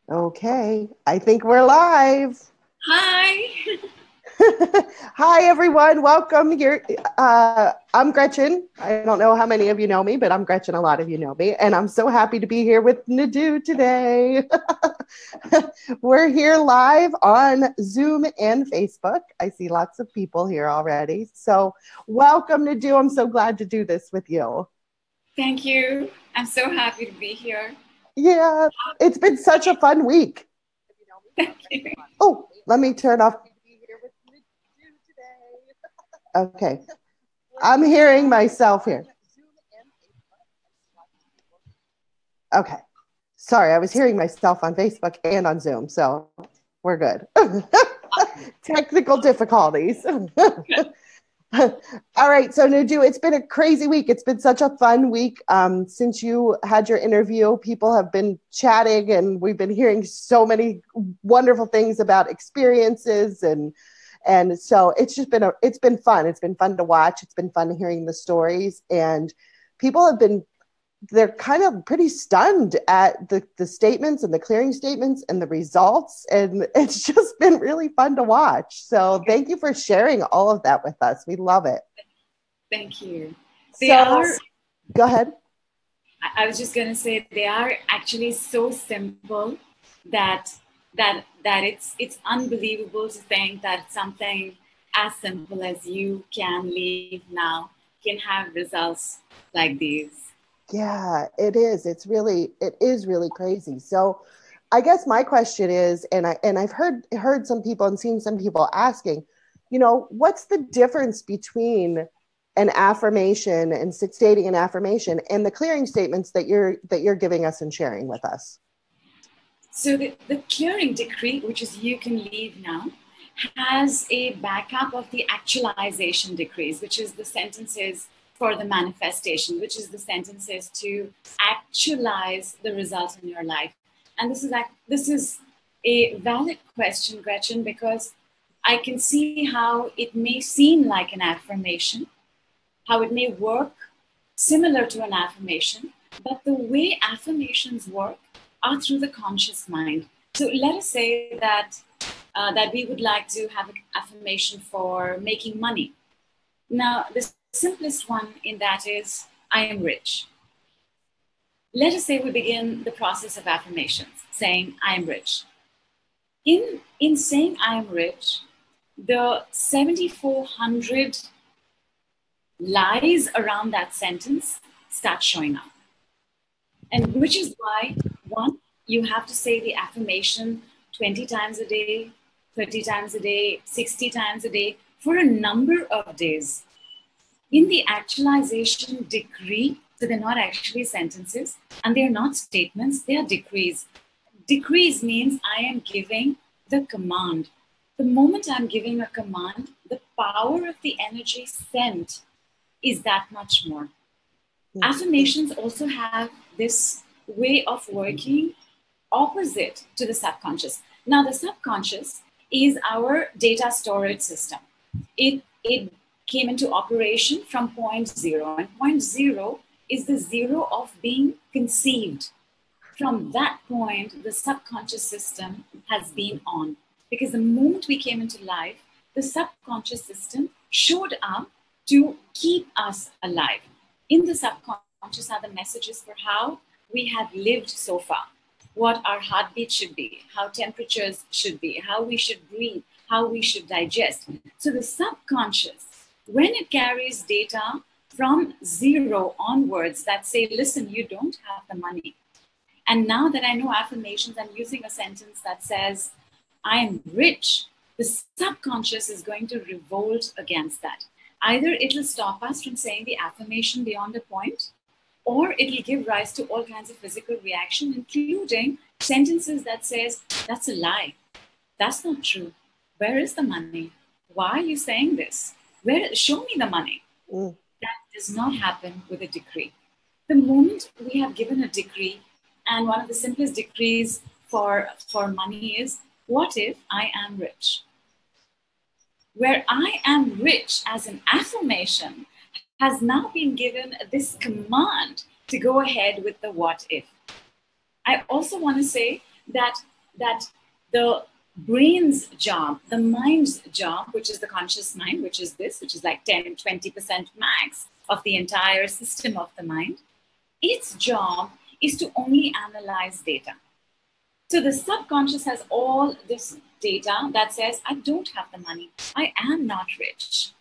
Okay, I think we're live. Hi. Hi, everyone. Welcome here. I'm Gretchen. I don't know how many of you know me, but I'm Gretchen. A lot of you know me. And I'm so happy to be here with Nidhu today. We're here live on Zoom and Facebook. I see lots of people here already. So, welcome, Nidhu. I'm so glad to do this with you. Thank you. I'm so happy to be here. Yeah, it's been such a fun week. Thank you. Oh, let me turn off. Okay. I'm hearing myself here. Okay. Sorry, I was hearing myself on Facebook and on Zoom, so we're good. Technical difficulties. All right, so Nidhu, it's been a crazy week. It's been such a fun week. Since you had your interview, people have been chatting, and we've been hearing so many wonderful things about experiences, and so it's been fun. It's been fun to watch. It's been fun hearing the stories, and people have been they're kind of pretty stunned at the statements and the clearing statements and the results. And it's just been really fun to watch. So thank you for sharing all of that with us. We love it. Thank you. They So are, go ahead. I was just going to say, they are actually so simple that it's unbelievable to think that something as simple as you can leave now can have results like these. Yeah, it is really crazy. So I guess my question is, and I've heard some people and seen some people asking, what's the difference between an affirmation and stating an affirmation and the clearing statements that you're giving us and sharing with us? So the clearing decree, which is you can leave now, has a backup of the actualization decrees, which is the sentences for the manifestation, which is the sentences to actualize the results in your life. And this is a valid question, Gretchen, because I can see how it may seem like an affirmation, how it may work similar to an affirmation, but the way affirmations work are through the conscious mind. So let us say that we would like to have an affirmation for making money. Now, the simplest one in that is I am rich. Let us say we begin the process of affirmations saying I am rich. In saying I am rich, the 7,400 lies around that sentence start showing up. And which is why, one, you have to say the affirmation 20 times a day, 30 times a day, 60 times a day for a number of days. In the actualization decree, so they're not actually sentences and they're not statements, they are decrees. Decrees means I am giving the command. The moment I'm giving a command, the power of the energy sent is that much more. Affirmations also have this way of working opposite to the subconscious. Now, the subconscious is our data storage system. It came into operation from point zero, and point zero is the zero of being conceived. From that point, the subconscious system has been on. Because the moment we came into life, the subconscious system showed up to keep us alive. In the subconscious are the messages for how we have lived so far, what our heartbeat should be, how temperatures should be, how we should breathe, how we should digest. So the subconscious, when it carries data from zero onwards that say, listen, you don't have the money. And now that I know affirmations, I'm using a sentence that says, I am rich. The subconscious is going to revolt against that. Either it will stop us from saying the affirmation beyond a point, or it will give rise to all kinds of physical reaction, including sentences that says, that's a lie. That's not true. Where is the money? Why are you saying this? Show me the money. That does not happen with a decree. The moment we have given a decree, and one of the simplest decrees for money is, what if I am rich? Where I am rich as an affirmation has now been given this command to go ahead with the what if. I also want to say that that the brain's job, the mind's job, which is the conscious mind, which is this, which is like 10, 20% max of the entire system of the mind, its job is to only analyze data. So the subconscious has all this data that says, I don't have the money. I am not rich.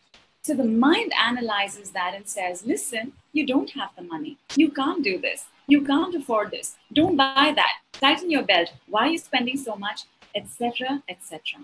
So the mind analyzes that and says, listen, you don't have the money. You can't do this. You can't afford this. Don't buy that. Tighten your belt. Why are you spending so much? Etc., etc.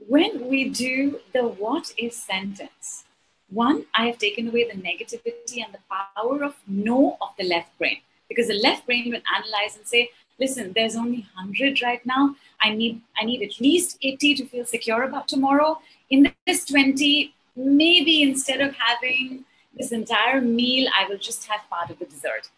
When we do the what if sentence, one, I have taken away the negativity and the power of no of the left brain. Because the left brain will analyze and say, listen, there's only 100 right now. I need at least 80 to feel secure about tomorrow. In this 20, maybe instead of having this entire meal, I will just have part of the dessert.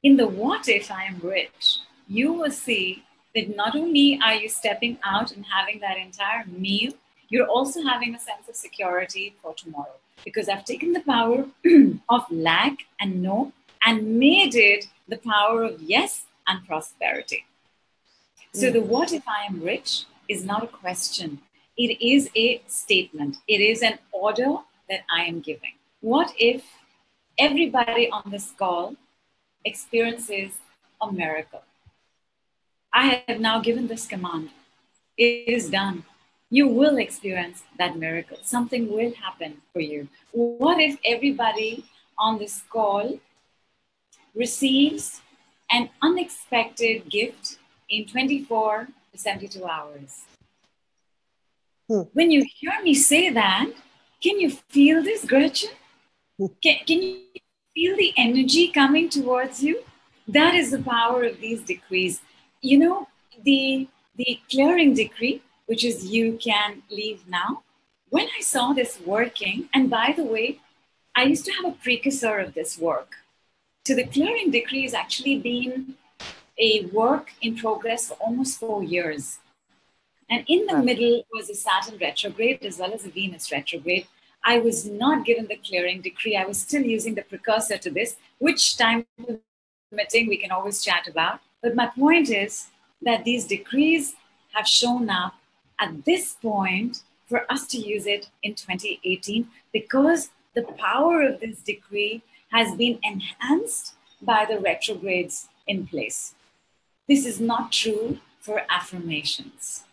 In the what if I am rich, you will see that not only are you stepping out and having that entire meal, you're also having a sense of security for tomorrow. Because I've taken the power of lack and no and made it the power of yes and prosperity. So the what if I am rich is not a question. It is a statement. It is an order that I am giving. What if everybody on this call experiences a miracle? I have now given this command. It is done. You will experience that miracle. Something will happen for you. What if everybody on this call receives an unexpected gift in 24 to 72 hours? When you hear me say that, can you feel this, Gretchen? Can you feel the energy coming towards you? That is the power of these decrees. You know, the clearing decree, which is you can leave now. When I saw this working, and by the way, I used to have a precursor of this work. So the clearing decree has actually been a work in progress for almost 4 years. And in the middle was a Saturn retrograde as well as a Venus retrograde. I was not given the clearing decree. I was still using the precursor to this, which time permitting we can always chat about. But my point is that these decrees have shown up at this point for us to use it in 2018 because the power of this decree has been enhanced by the retrogrades in place. This is not true for affirmations.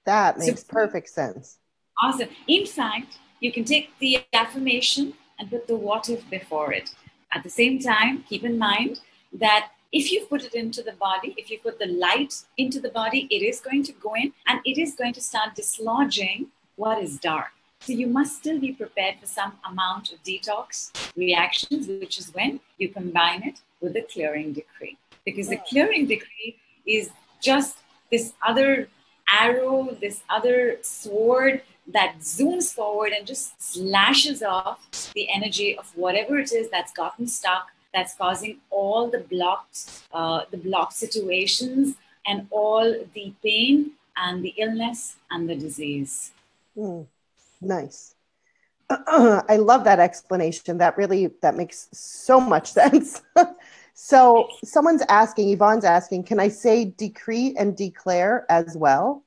That makes perfect sense. Awesome. In fact, you can take the affirmation and put the what if before it. At the same time, keep in mind that if you put it into the body, if you put the light into the body, it is going to go in and it is going to start dislodging what is dark. So you must still be prepared for some amount of detox reactions, which is when you combine it with the clearing decree. Because the clearing decree is just this other arrow, this other sword that zooms forward and just slashes off the energy of whatever it is that's gotten stuck, that's causing all the blocked situations and all the pain and the illness and the disease. Nice. I love that explanation. That makes so much sense. So someone's asking, Yvonne's asking, can I say decree and declare as well?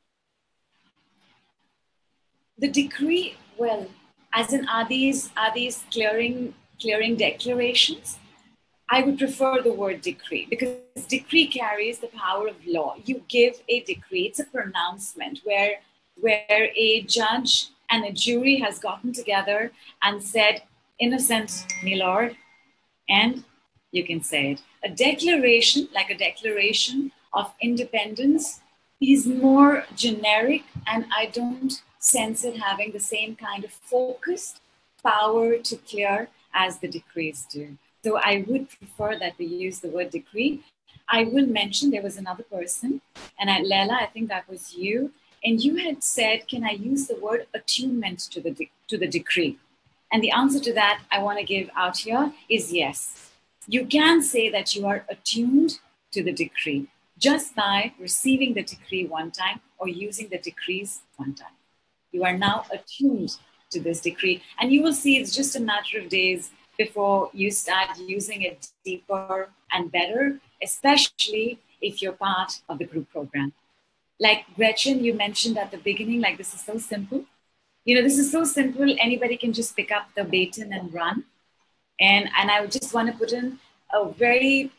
The decree, well, as in are these clearing declarations? I would prefer the word decree because decree carries the power of law. You give a decree, it's a pronouncement where a judge and a jury has gotten together and said, innocent, my lord, and you can say it. A declaration, like a declaration of independence, is more generic, and I don't sense it having the same kind of focused power to clear as the decrees do. So I would prefer that we use the word decree. I will mention there was another person, and Leila, I think that was you, and you had said, can I use the word attunement to the decree? And the answer to that I want to give out here is yes. You can say that you are attuned to the decree just by receiving the decree one time or using the decrees one time. You are now attuned to this decree, and you will see it's just a matter of days before you start using it deeper and better, especially if you're part of the group program. Like Gretchen, you mentioned at the beginning, like this is so simple. This is so simple. Anybody can just pick up the baton and run. And I would just want to put in a very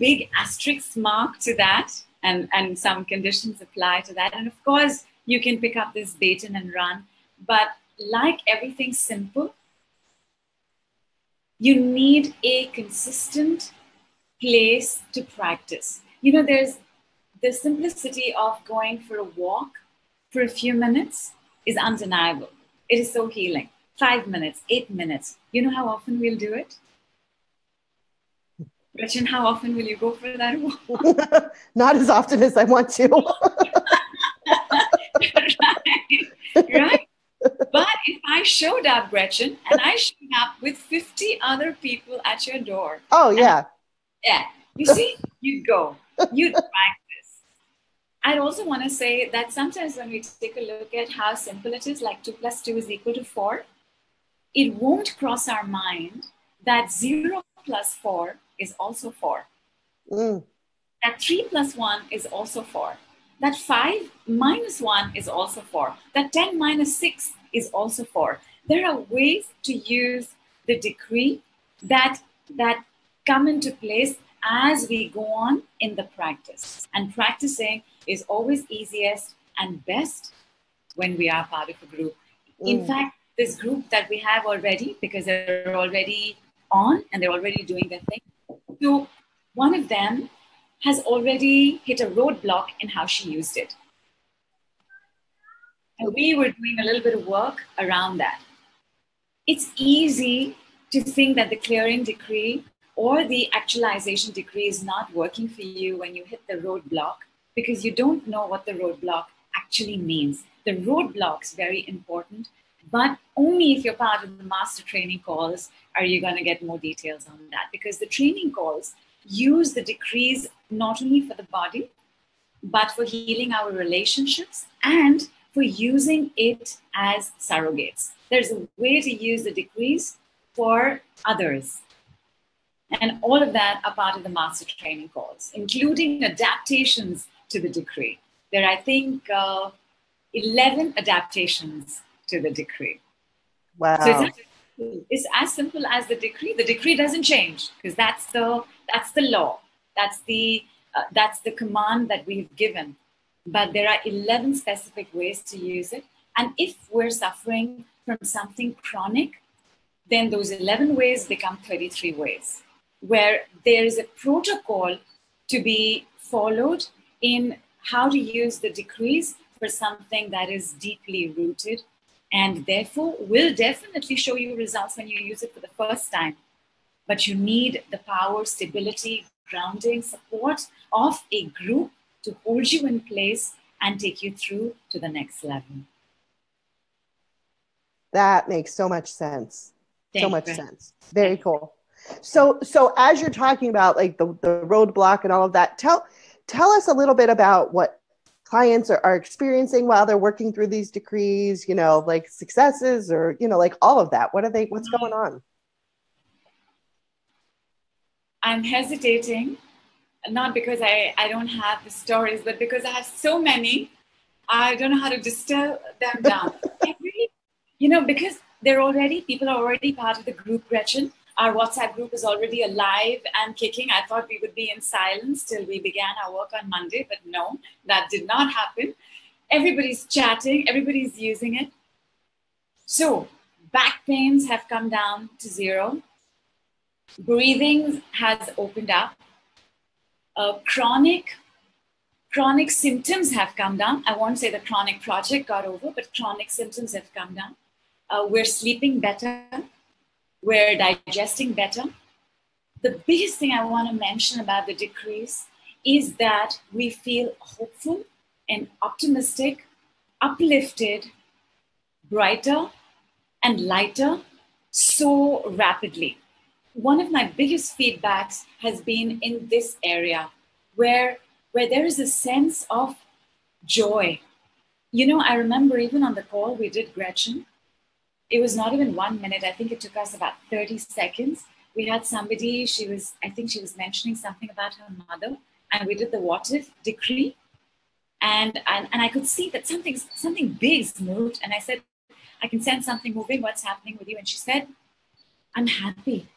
big asterisk mark to that, and some conditions apply to that. And of course, you can pick up this baton and run. But like everything simple, you need a consistent place to practice. There's the simplicity of going for a walk for a few minutes is undeniable. It is so healing. 5 minutes, 8 minutes. You know how often we'll do it? Gretchen, how often will you go for that walk? Not as often as I want to. Right? But if I showed up, Gretchen, and I showed up with 50 other people at your door. Oh, yeah. Yeah. You see, you'd go. You'd practice. I'd also want to say that sometimes when we take a look at how simple it is, like 2 + 2 is equal to 4, it won't cross our mind that 0 + 4 is also 4. That 3 + 1 is also 4. That 5 - 1 is also 4. That 10 - 6 is also 4. There are ways to use the decree that come into place as we go on in the practice. And practicing is always easiest and best when we are part of a group. In fact, this group that we have already, because they're already on and they're already doing their thing. So one of them has already hit a roadblock in how she used it. And we were doing a little bit of work around that. It's easy to think that the clearing decree or the actualization decree is not working for you when you hit the roadblock, because you don't know what the roadblock actually means. The roadblock's very important, but only if you're part of the master training calls are you going to get more details on that, because the training calls use the decrees not only for the body, but for healing our relationships and for using it as surrogates. There's a way to use the decrees for others. And all of that are part of the master training calls, including adaptations to the decree. There are, I think, 11 adaptations to the decree. Wow. So it's as simple as the decree. The decree doesn't change because that's the law. That's the command that we've given. But there are 11 specific ways to use it. And if we're suffering from something chronic, then those 11 ways become 33 ways, where there is a protocol to be followed in how to use the decrees for something that is deeply rooted and therefore will definitely show you results when you use it for the first time. But you need the power, stability, grounding, support of a group to hold you in place and take you through to the next level. That makes so much sense. Thank so much you. sense. Very cool. So as you're talking about like the roadblock and all of that, tell us a little bit about what clients are experiencing while they're working through these decrees, like successes or, like all of that. What's going on? I'm hesitating, not because I don't have the stories, but because I have so many, I don't know how to distill them down. Because people are already part of the group, Gretchen. Our WhatsApp group is already alive and kicking. I thought we would be in silence till we began our work on Monday, but no, that did not happen. Everybody's chatting, everybody's using it. So back pains have come down to 0. Breathing has opened up. Chronic symptoms have come down. I won't say the chronic project got over, but chronic symptoms have come down. We're sleeping better. We're digesting better. The biggest thing I want to mention about the decrees is that we feel hopeful and optimistic, uplifted, brighter and lighter so rapidly. One of my biggest feedbacks has been in this area where there is a sense of joy. I remember even on the call we did, Gretchen, it was not even 1 minute. I think it took us about 30 seconds. We had somebody, I think she was mentioning something about her mother. and we did the what if decree. And I could see that something big's moved. And I said, I can sense something moving. What's happening with you? And she said, I'm happy.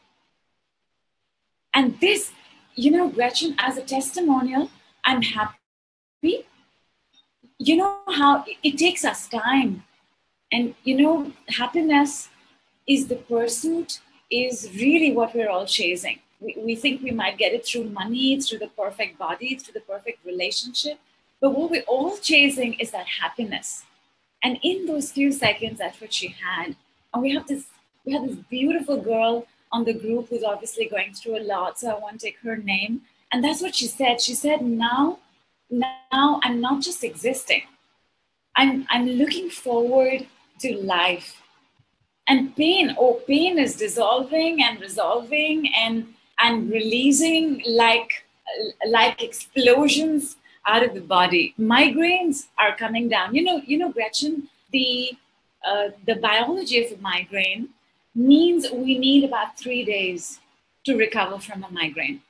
And this, Gretchen, as a testimonial, I'm happy. You know how it takes us time. And, happiness is the pursuit, is really what we're all chasing. We think we might get it through money, through the perfect body, through the perfect relationship. But what we're all chasing is that happiness. And in those few seconds, that's what she had. And we have this beautiful girl on the group who's obviously going through a lot. So I won't take her name. And that's what she said. She said, now I'm not just existing. I'm looking forward to life. And pain is dissolving and resolving and releasing like explosions out of the body. Migraines are coming down. Gretchen, the biology of a migraine means we need about 3 days to recover from a migraine.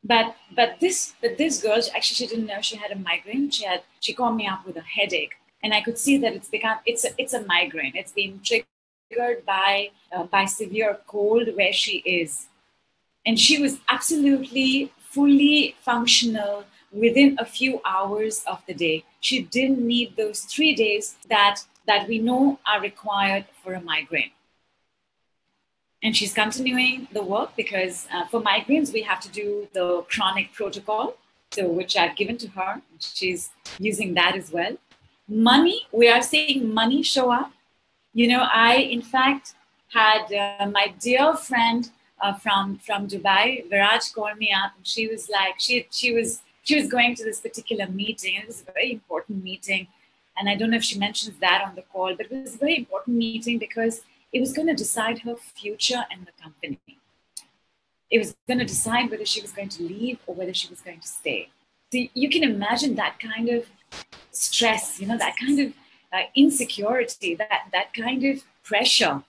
But this girl, actually, she didn't know she had a migraine. She called me up with a headache, and I could see that it's a migraine. It's been triggered by severe cold where she is, and she was absolutely fully functional within a few hours of the day. She didn't need those 3 days that we know are required for a migraine. And she's continuing the work because for migraines, we have to do the chronic protocol, which I've given to her. She's using that as well. Money, we are seeing money show up. I, in fact, had my dear friend from Dubai, Viraj, called me up, and she was like, she was going to this particular meeting, and it was a very important meeting. And I don't know if she mentions that on the call, but it was a very important meeting because it was going to decide her future in the company. It was going to decide whether she was going to leave or whether she was going to stay. So you can imagine that kind of stress, that kind of insecurity, that kind of pressure.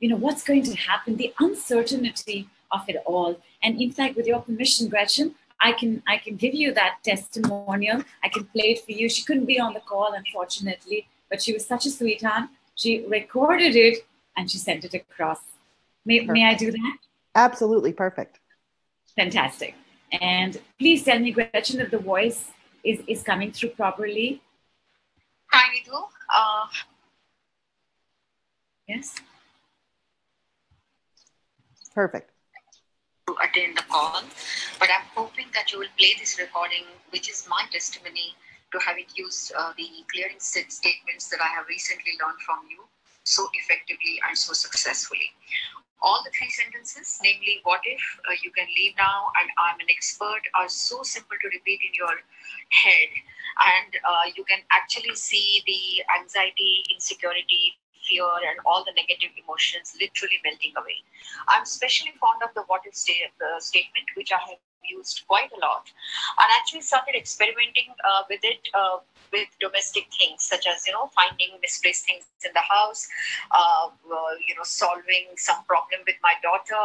What's going to happen, the uncertainty of it all. And in fact, with your permission, Gretchen, I can give you that testimonial. I can play it for you. She couldn't be on the call, unfortunately, but she was such a sweetheart. She recorded it and she sent it across. May I do that? Absolutely. Perfect. Fantastic. And please tell me, Gretchen, if the voice is coming through properly. Hi, Nidhu. Yes. Perfect. To attend the call, but I'm hoping that you will play this recording, which is my testimony to having used the clearing statements that I have recently learned from you so effectively and so successfully. All the 3 sentences, namely, what if, you can leave now, and I'm an expert, are so simple to repeat in your head. And you can actually see the anxiety, insecurity, fear, and all the negative emotions literally melting away. I'm especially fond of the what if statement, which I have used quite a lot, and actually started experimenting with it with domestic things, such as finding misplaced things in the house, solving some problem with my daughter,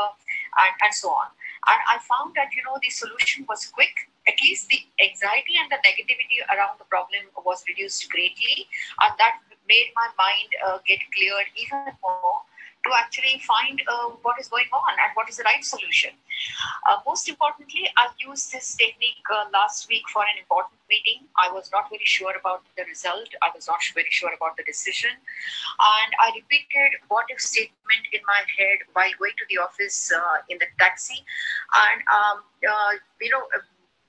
and so on. And I found that the solution was quick. At least the anxiety and the negativity around the problem was reduced greatly, and that made my mind get cleared even more to actually find what is going on and what is the right solution. Most importantly, I used this technique last week for an important meeting. I was not very sure about the result. I was not very sure about the decision. And I repeated what if statement in my head while going to the office in the taxi. And,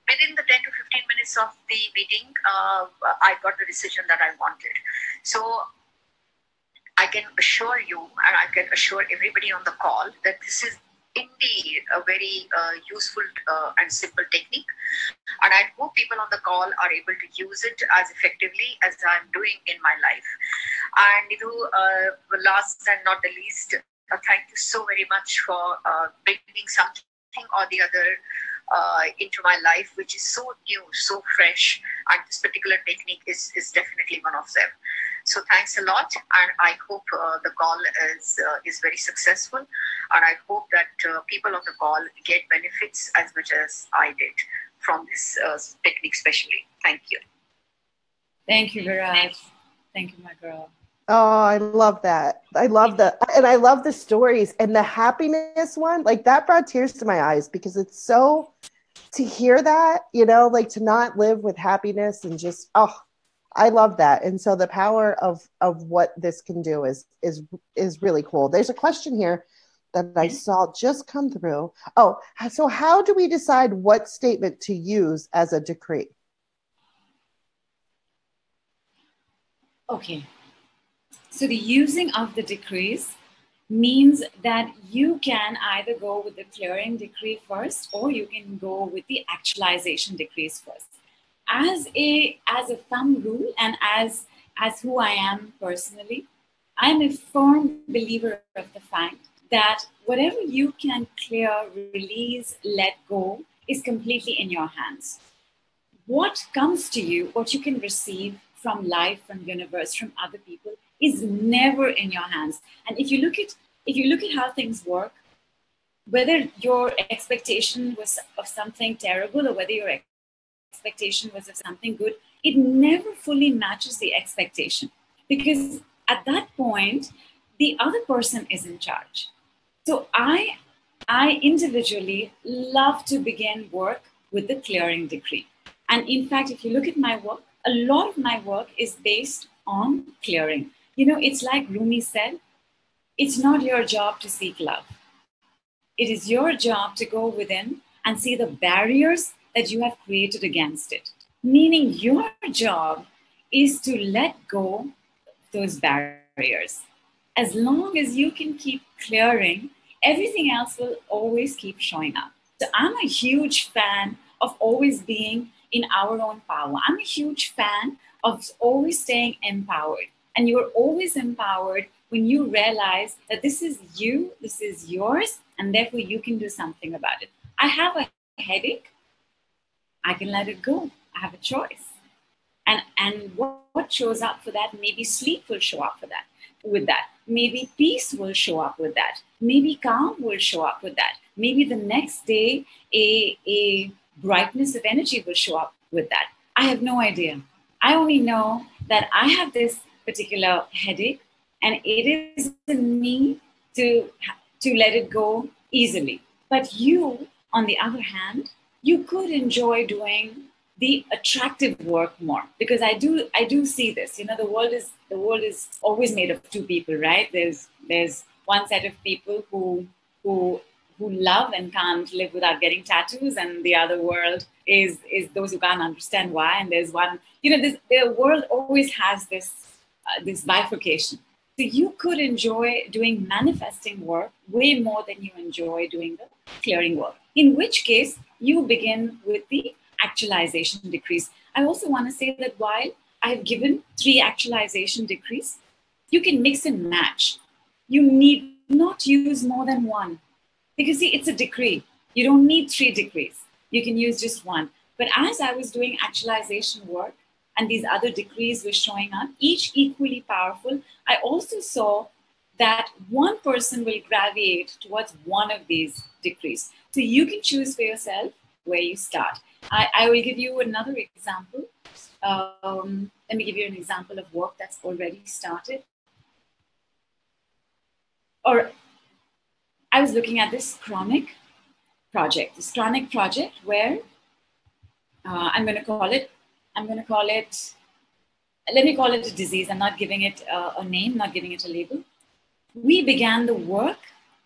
within the 10 to 15 minutes of the meeting, I got the decision that I wanted. So I can assure you, and I can assure everybody on the call, that this is indeed a very useful and simple technique. And I hope people on the call are able to use it as effectively as I'm doing in my life. And Nidhu, last and not the least, thank you so very much for bringing something or the other into my life, which is so new, so fresh, and this particular technique is definitely one of them. So thanks a lot, and I hope the call is very successful, and I hope that people on the call get benefits as much as I did. from this technique especially. Thank you. Thank you, Viraj. Thank you, my girl. Oh, I love that. I love the stories, and the happiness one, like that brought tears to my eyes, because it's so, to hear that, like to not live with happiness and just, I love that. And so the power of what this can do is really cool. There's a question here that I saw just come through. Oh, so how do we decide what statement to use as a decree? Okay. So the using of the decrees means that you can either go with the clearing decree first, or you can go with the actualization decrees first. As a thumb rule, and as who I am personally, I'm a firm believer of the fact that whatever you can clear, release, let go is completely in your hands. What comes to you, what you can receive from life, from universe, from other people, is never in your hands. And if you look at how things work, whether your expectation was of something terrible or whether your expectation was of something good, it never fully matches the expectation, because at that point the other person is in charge. So I individually love to begin work with the clearing decree. And in fact, if you look at my work, a lot of my work is based on clearing. It's like Rumi said, it's not your job to seek love. It is your job to go within and see the barriers that you have created against it. Meaning your job is to let go those barriers. As long as you can keep clearing, everything else will always keep showing up. So I'm a huge fan of always being in our own power. I'm a huge fan of always staying empowered. And you're always empowered when you realize that this is you, this is yours, and therefore you can do something about it. I have a headache, I can let it go. I have a choice. And what shows up for that? Maybe sleep will show up with that. Maybe peace will show up with that. Maybe calm will show up with that. Maybe the next day a brightness of energy will show up with that. I have no idea. I only know that I have this particular headache, and it is in me to let it go easily. But you, on the other hand, you could enjoy doing the attractive work more, because I do see this. The world is always made of two people, right? There's one set of people who love and can't live without getting tattoos, and the other world is those who can't understand why. And there's one, the world always has this bifurcation. So you could enjoy doing manifesting work way more than you enjoy doing the clearing work, in which case you begin with the actualization decrees. I also want to say that while I have given 3 actualization decrees, you can mix and match. You need not use more than one, because see, it's a decree. You don't need 3 decrees. You can use just one. But as I was doing actualization work and these other decrees were showing up, each equally powerful, I also saw that one person will gravitate towards one of these decrees. So you can choose for yourself where you start. I will give you another example. Let me give you an example of work that's already started. Or I was looking at this chronic project where let me call it a disease. I'm not giving it a name, not giving it a label. We began the work,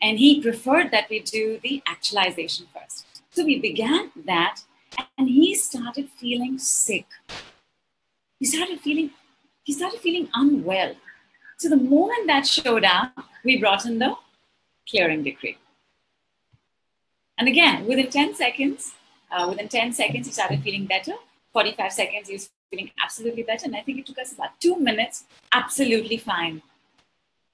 and he preferred that we do the actualization first. So we began that, and he started feeling sick. He started feeling unwell. So the moment that showed up, we brought in the clearing decree. And again, within 10 seconds, he started feeling better. 45 seconds, he was feeling absolutely better. And I think it took us about 2 minutes, absolutely fine.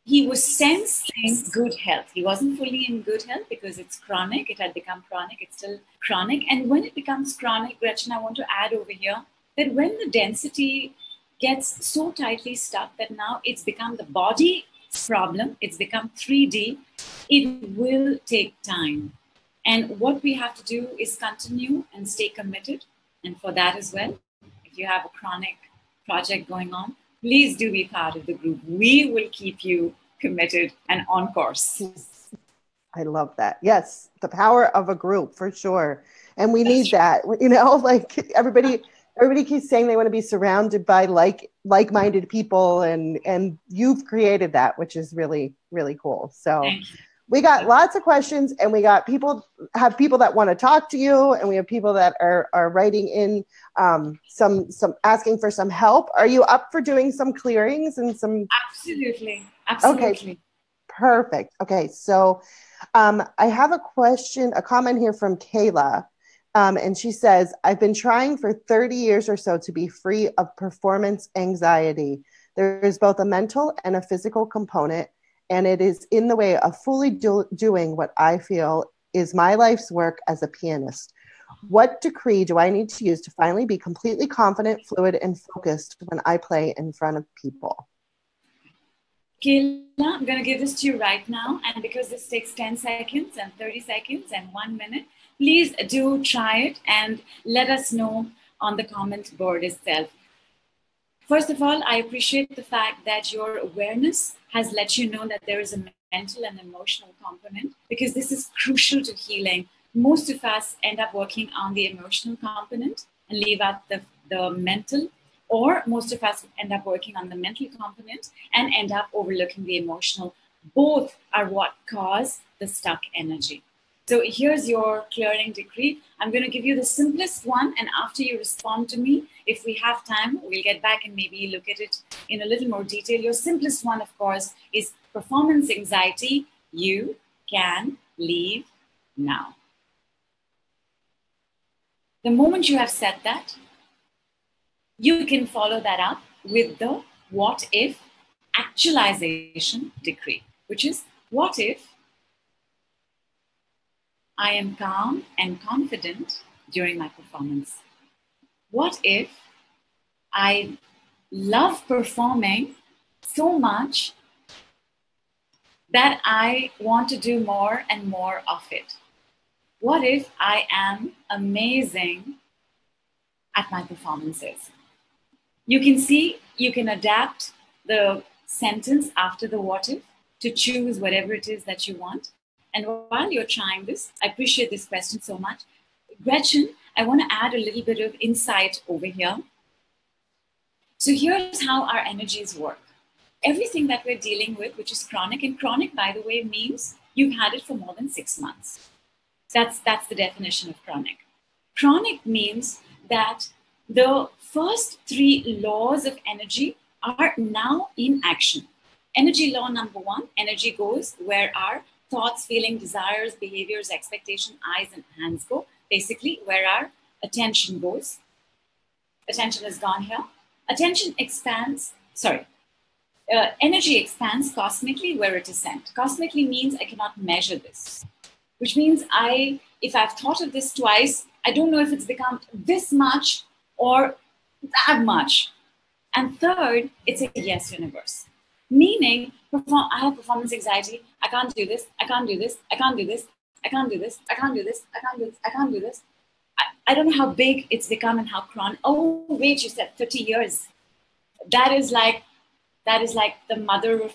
He was sensing good health. He wasn't fully in good health because it's chronic. It had become chronic. It's still chronic. And when it becomes chronic, Gretchen, I want to add over here that when the density gets so tightly stuck that now it's become the body's problem, it's become 3D, it will take time. And what we have to do is continue and stay committed. And for that as well, if you have a chronic project going on, please do be part of the group. We will keep you committed and on course. I love that. Yes, the power of a group for sure. And we need that, you know, like everybody keeps saying they want to be surrounded by like-minded people, and you've created that, which is really, really cool. So we got lots of questions, and we got people that want to talk to you, and we have people that are writing in some asking for some help. Are you up for doing some clearings and some? Absolutely. Okay, perfect. Okay, so I have a comment here from Kayla. And she says, I've been trying for 30 years or so to be free of performance anxiety. There is both a mental and a physical component, and it is in the way of fully doing what I feel is my life's work as a pianist. What decree do I need to use to finally be completely confident, fluid, and focused when I play in front of people? Kayla, I'm going to give this to you right now. And because this takes 10 seconds and 30 seconds and 1 minute, please do try it and let us know on the comment board itself. First of all, I appreciate the fact that your awareness has let you know that there is a mental and emotional component, because this is crucial to healing. Most of us end up working on the emotional component and leave out the mental, or most of us end up working on the mental component and end up overlooking the emotional. Both are what cause the stuck energy. So here's your clearing decree. I'm going to give you the simplest one, and after you respond to me, if we have time, we'll get back and maybe look at it in a little more detail. Your simplest one, of course, is performance anxiety. You can leave now. The moment you have said that, you can follow that up with the what if actualization decree, which is, what if I am calm and confident during my performance? What if I love performing so much that I want to do more and more of it? What if I am amazing at my performances? You can see, you can adapt the sentence after the what if to choose whatever it is that you want. And while you're trying this, I appreciate this question so much. Gretchen, I want to add a little bit of insight over here. So here's how our energies work. Everything that we're dealing with, which is chronic, and chronic, by the way, means you've had it for more than 6 months. That's the definition of chronic. Chronic means that the first 3 laws of energy are now in action. Energy law number 1, energy goes where our thoughts, feelings, desires, behaviors, expectation, eyes, and hands go. Basically, where our attention goes. Attention has gone here. Attention expands, energy expands cosmically where it is sent. Cosmically means I cannot measure this, which means if I've thought of this twice, I don't know if it's become this much or that much. And third, it's a yes universe. Meaning, I have performance anxiety. I can't do this. I can't do this. I can't do this. I can't do this. I can't do this. I can't do this. I can't do this. I don't know how big it's become and how chronic. Oh, wait, you said 30 years. That is like the mother of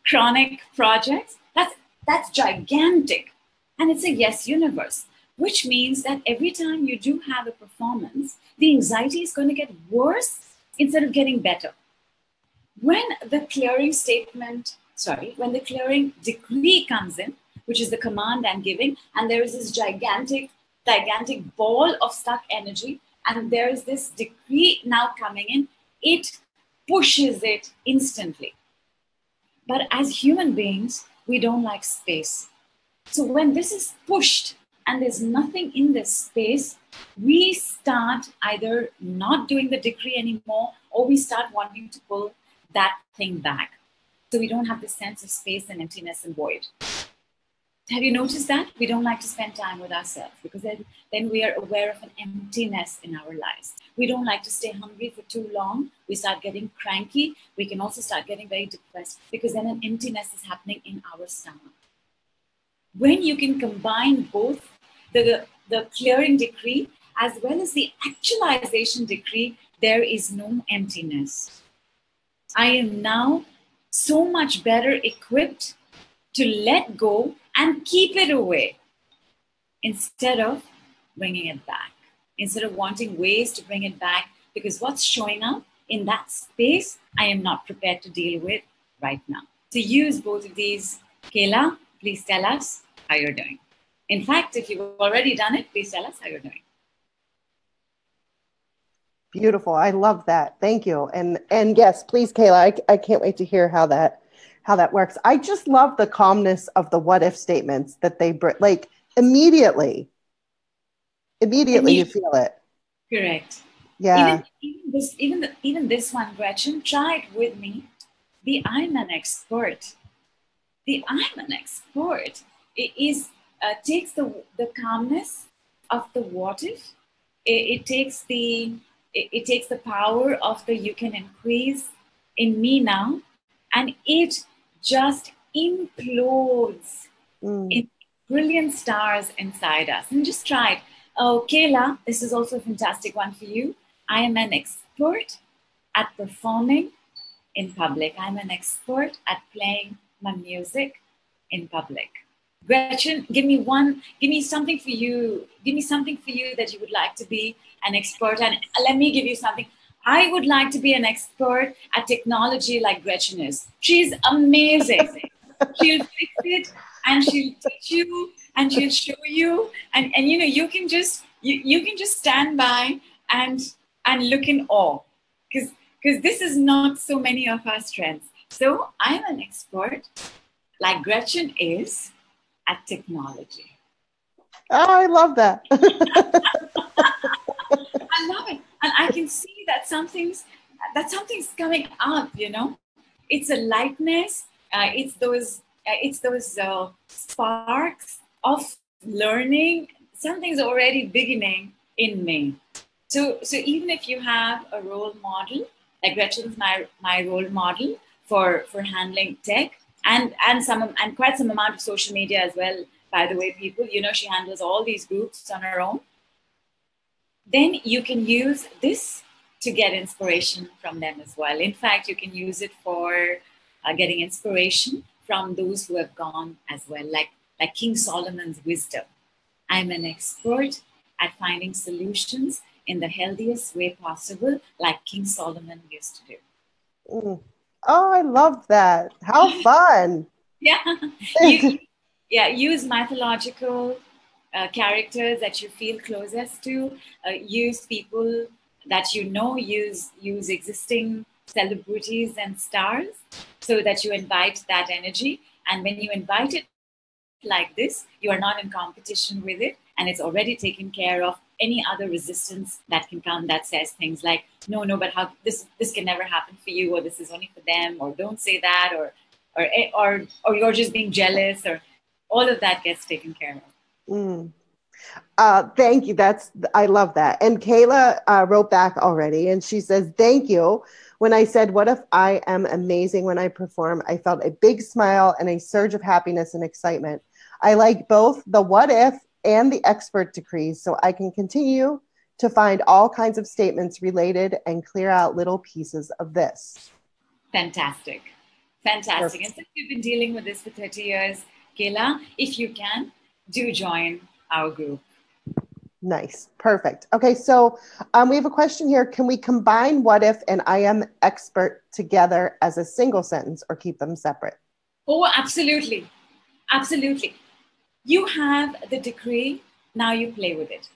chronic projects. That's gigantic. And it's a yes universe, which means that every time you do have a performance, the anxiety is going to get worse instead of getting better. When the clearing decree comes in, which is the command I'm giving, and there is this gigantic ball of stuck energy, and there is this decree now coming in, it pushes it instantly. But as human beings, we don't like space. So when this is pushed and there's nothing in this space, we start either not doing the decree anymore, or we start wanting to pull that thing back. So we don't have this sense of space and emptiness and void. Have you noticed that? We don't like to spend time with ourselves because then we are aware of an emptiness in our lives. We don't like to stay hungry for too long. We start getting cranky. We can also start getting very depressed because then an emptiness is happening in our stomach. when you can combine both the clearing decree as well as the actualization decree, there is no emptiness. I am now so much better equipped to let go and keep it away instead of bringing it back, instead of wanting ways to bring it back, because what's showing up in that space, I am not prepared to deal with right now. To use both of these, Kayla, please tell us how you're doing. In fact, if you've already done it, please tell us how you're doing. Beautiful. I love that. Thank you. And yes, please, Kayla, I can't wait to hear how that works. I just love the calmness of the what if statements that they bring, like immediately you feel it. Correct. Yeah. Even this one, Gretchen, try it with me. The I'm an expert. The I'm an expert. It is takes the calmness of the what if. It takes the power of the you can increase in me now, and it just implodes in brilliant stars inside us. And just try it. Oh, Kayla, this is also a fantastic one for you. I am an expert at performing in public. I'm an expert at playing my music in public. Gretchen, give me something for you. Give me something for you that you would like to be an expert. And let me give you something. I would like to be an expert at technology like Gretchen is. She's amazing. She'll fix it and she'll teach you and she'll show you. And you know, you can just stand by and look in awe. Because this is not so many of our strengths. So I'm an expert, like Gretchen is, at technology. Oh, I love that. I love it. And I can see that something's coming up, you know. It's a lightness. It's those sparks of learning. Something's already beginning in me. So even if you have a role model, like Gretchen's my role model for handling tech and quite some amount of social media as well, by the way, people, you know, she handles all these groups on her own. Then you can use this to get inspiration from them as well. In fact, you can use it for getting inspiration from those who have gone as well, like King Solomon's wisdom. I'm an expert at finding solutions in the healthiest way possible, like King Solomon used to do. Oh, I love that. How fun. Yeah. Use mythological characters that you feel closest to. Use people that you know. Use existing celebrities and stars so that you invite that energy. And when you invite it like this, you are not in competition with it, and it's already taken care of any other resistance that can come that says things like, no, but how this can never happen for you, or this is only for them, or don't say that, or you're just being jealous, or all of that gets taken care of. Thank you. I love that. And Kayla wrote back already, and she says, thank you. When I said, what if I am amazing when I perform, I felt a big smile and a surge of happiness and excitement. I like both the what if and the expert decrees, so I can continue to find all kinds of statements related and clear out little pieces of this. Fantastic. Perfect. And since you've been dealing with this for 30 years, Kayla, if you can, do join our group. Nice. Perfect. Okay, so we have a question here. Can we combine what if and I am expert together as a single sentence or keep them separate? Oh, absolutely. Absolutely. You have the decree, now you play with it.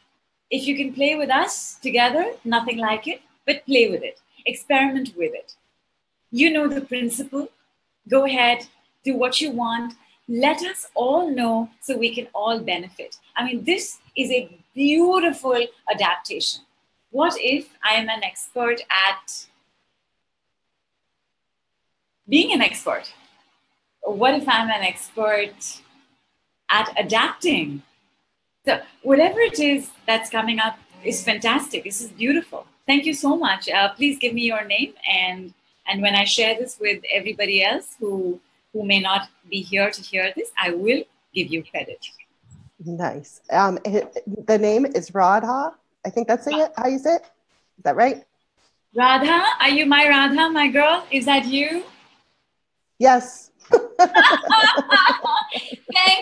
If you can play with us together, nothing like it, but play with it. Experiment with it. You know the principle. Go ahead, do what you want. Let us all know so we can all benefit. I mean, this is a beautiful adaptation. What if I am an expert at being an expert? What if I'm an expert at adapting? So whatever it is that's coming up is fantastic. This is beautiful. Thank you so much. Please give me your name, and when I share this with everybody else who may not be here to hear this, I will give you credit. Nice. The name is Radha. I think that's it. How you say it? Is that right? Radha, are you my Radha, my girl? Is that you? Yes. Thank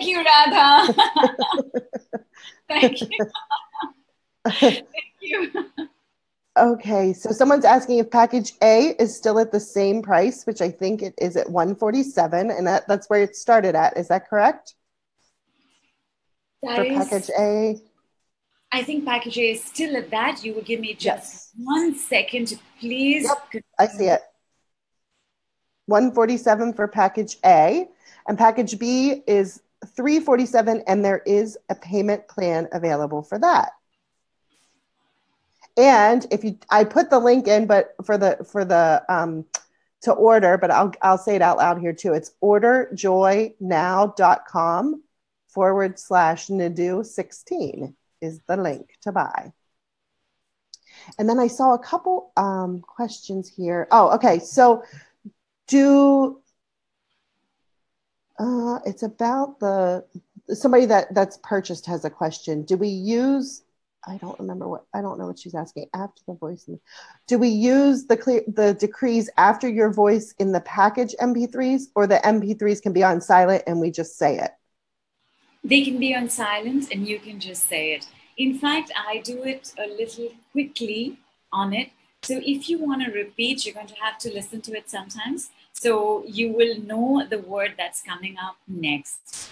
you, Radha. Thank you. Thank you. Okay, so someone's asking if package A is still at the same price, which I think it is at $147, and that's where it started at. Is that correct? For package A? I think package A is still at that. You will give me just 1 second, please. Yep, I see it. $147 for package A, and package B is $347, and there is a payment plan available for that. And if you, I put the link in, but for the to order, but I'll say it out loud here too. It's orderjoynow.com/Nidhu16 is the link to buy. And then I saw a couple questions here. Oh, okay. So it's about somebody that's purchased has a question. Do we use, I don't know what she's asking. After the voice, do we use the decrees after your voice in the package MP3s, or the MP3s can be on silent and we just say it? They can be on silent and you can just say it. In fact, I do it a little quickly on it. So if you want to repeat, you're going to have to listen to it sometimes. So you will know the word that's coming up next.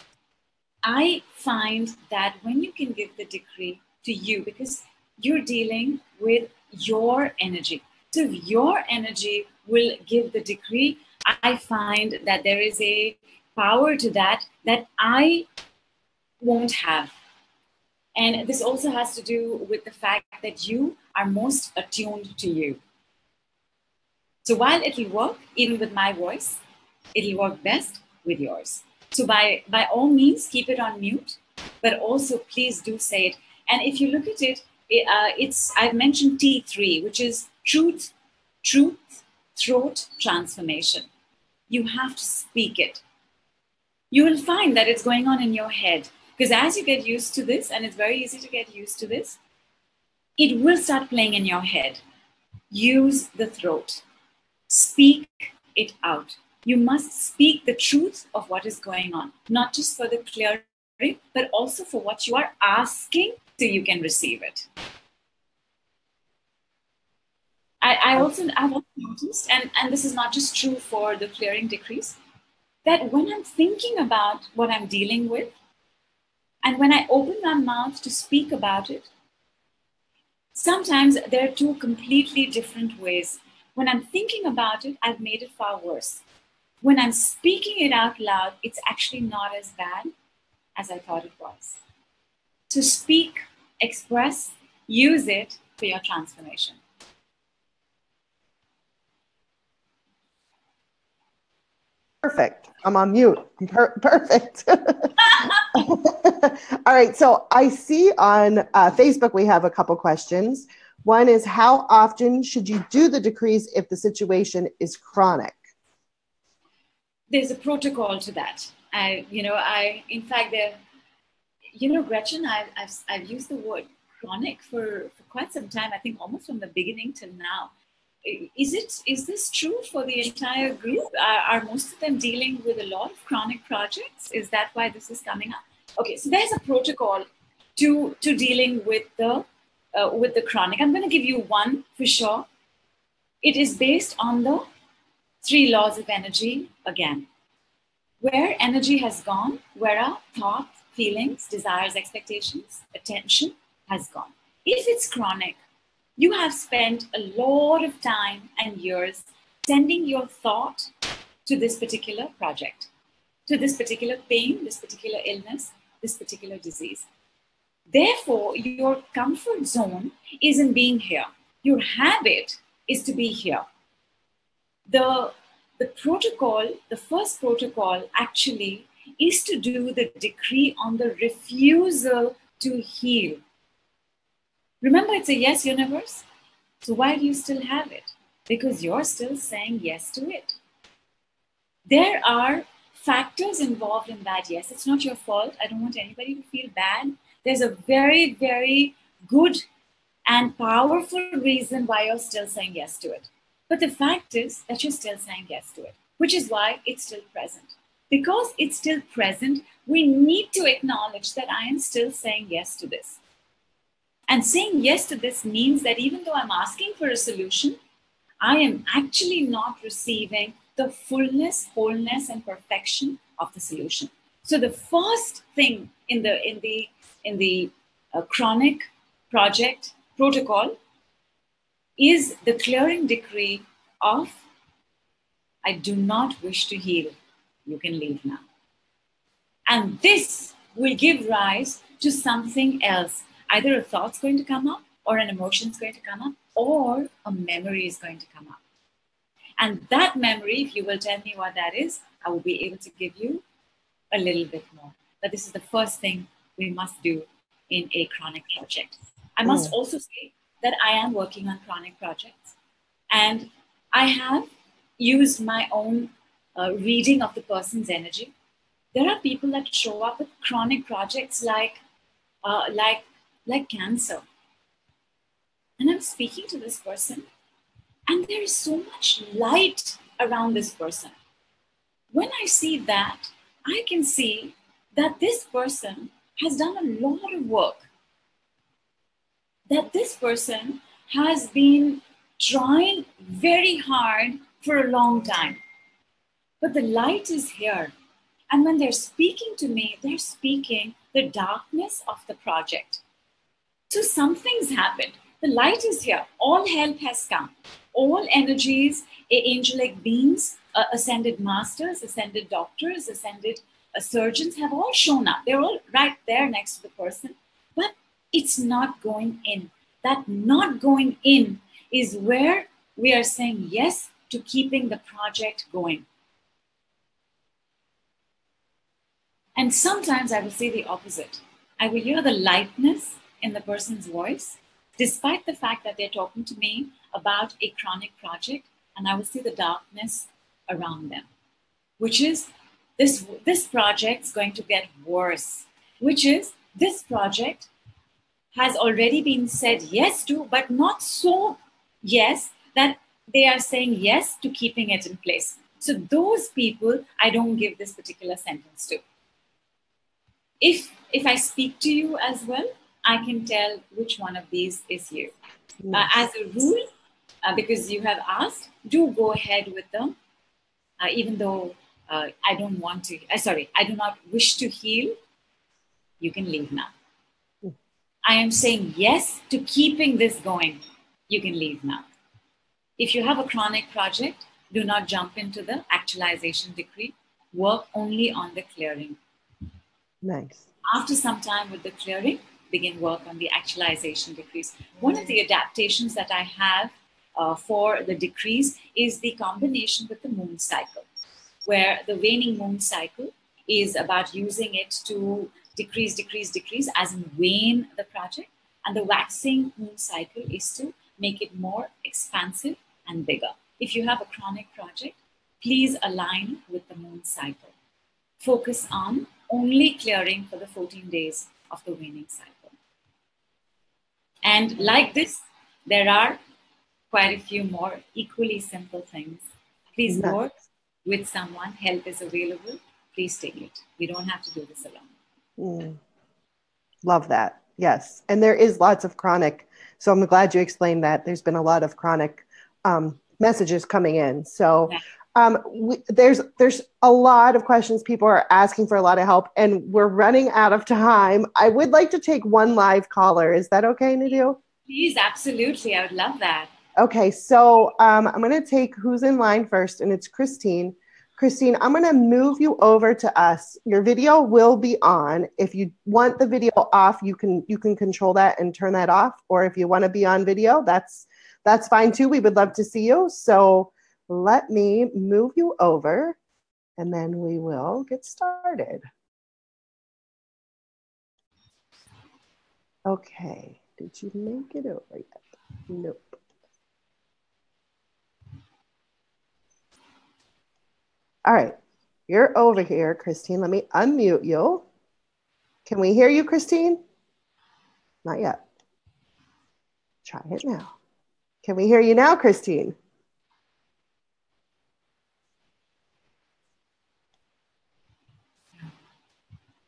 I find that when you can give the decree to you, because you're dealing with your energy. So if your energy will give the decree, I find that there is a power to that I won't have. And this also has to do with the fact that you are most attuned to you. So while it'll work, even with my voice, it'll work best with yours. So by all means, keep it on mute, but also please do say it. And if you look at it, I've mentioned T3, which is truth, throat, transformation. You have to speak it. You will find that it's going on in your head, because as you get used to this, and it's very easy to get used to this, it will start playing in your head. Use the throat. Speak it out. You must speak the truth of what is going on, not just for the clearing, but also for what you are asking so you can receive it. I've also noticed, and this is not just true for the clearing decrees, that when I'm thinking about what I'm dealing with, and when I open my mouth to speak about it, sometimes there are two completely different ways. When I'm thinking about it, I've made it far worse. When I'm speaking it out loud, it's actually not as bad as I thought it was. So speak, express, use it for your transformation. Perfect. I'm on mute. Perfect. All right. So I see on Facebook we have a couple questions. One is, how often should you do the decrees if the situation is chronic? There's a protocol to that. In fact, Gretchen, I've used the word chronic for quite some time. I think almost from the beginning till now. Is this true for the entire group? Are most of them dealing with a lot of chronic projects? Is that why this is coming up? Okay, so there's a protocol to dealing with the chronic. I'm going to give you one for sure. It is based on the 3 laws of energy again. Where energy has gone, where our thoughts, feelings, desires, expectations, attention has gone. If it's chronic, you have spent a lot of time and years sending your thought to this particular project, to this particular pain, this particular illness, this particular disease. Therefore, your comfort zone isn't being here. Your habit is to be here. The protocol, the first protocol actually is to do the decree on the refusal to heal. Remember, it's a yes universe. So why do you still have it? Because you're still saying yes to it. There are factors involved in that. Yes, it's not your fault. I don't want anybody to feel bad. There's a very, very good and powerful reason why you're still saying yes to it. But the fact is that you're still saying yes to it, which is why it's still present. Because it's still present, we need to acknowledge that I am still saying yes to this. And saying yes to this means that even though I'm asking for a solution, I am actually not receiving the fullness, wholeness, and perfection of the solution. So the first thing in the chronic project protocol is the clearing decree of I do not wish to heal. You can leave now. And this will give rise to something else. Either a thought's going to come up, or an emotion's going to come up, or a memory is going to come up. And that memory, if you will tell me what that is, I will be able to give you a little bit more. But this is the first thing we must do in a chronic project. I must also say that I am working on chronic projects. And I have used my own reading of the person's energy. There are people that show up with chronic projects like cancer. And I'm speaking to this person, and there is so much light around this person. When I see that, I can see that this person has done a lot of work. That this person has been trying very hard for a long time. But the light is here. And when they're speaking to me, they're speaking the darkness of the project. So something's happened. The light is here. All help has come. All energies, angelic beings, ascended masters, ascended doctors, ascended surgeons have all shown up. They're all right there next to the person. But it's not going in. That not going in is where we are saying yes to keeping the project going. And sometimes I will say the opposite. I will hear the lightness in the person's voice, despite the fact that they're talking to me about a chronic project, and I will see the darkness around them, which is this project's going to get worse, which is this project has already been said yes to, but not so yes that they are saying yes to keeping it in place. So those people, I don't give this particular sentence to. If I speak to you as well, I can tell which one of these is you. Yes. As a rule, because you have asked, do go ahead with them, even though I don't want to, I do not wish to heal, you can leave now. I am saying yes to keeping this going, you can leave now. If you have a chronic project, do not jump into the actualization decree, work only on the clearing. Nice. After some time with the clearing, begin work on the actualization decrees. One of the adaptations that I have for the decrees is the combination with the moon cycle, where the waning moon cycle is about using it to decrease as in wane the project, and the waxing moon cycle is to make it more expansive and bigger. If you have a chronic project, please align with the moon cycle. Focus on only clearing for the 14 days of the waning cycle. And like this, there are quite a few more equally simple things. Please work with someone. Help is available. Please take it. We don't have to do this alone. Love that. Yes. And there is lots of chronic. So I'm glad you explained that. There's been a lot of chronic messages coming in. So there's a lot of questions. People are asking for a lot of help, and we're running out of time. I would like to take one live caller. Is that okay, Nidhu? Please, absolutely. I would love that. Okay. So I'm going to take who's in line first, and it's Christine. Christine, I'm going to move you over to us. Your video will be on. If you want the video off, you can control that and turn that off. Or if you want to be on video, that's fine too. We would love to see you. So let me move you over, and then we will get started. Okay. Did you make it over yet? Nope. All right. You're over here, Christine. Let me unmute you. Can we hear you, Christine? Not yet. Try it now. Can we hear you now, Christine?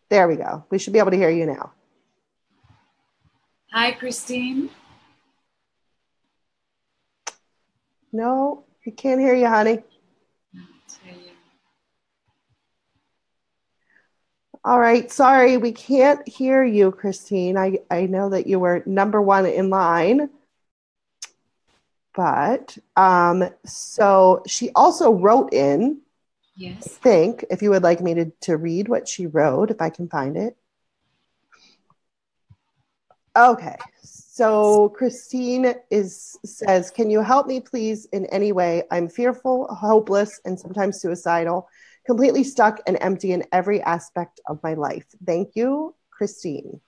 There we go. We should be able to hear you now. Hi, Christine. No, we can't hear you, honey. All right. Sorry, we can't hear you, Christine. I know that you were number one in line. But so she also wrote in, yes. I think, if you would like me to read what she wrote, if I can find it. Okay. So Christine says, can you help me please in any way? I'm fearful, hopeless, and sometimes suicidal, completely stuck and empty in every aspect of my life. Thank you, Christine.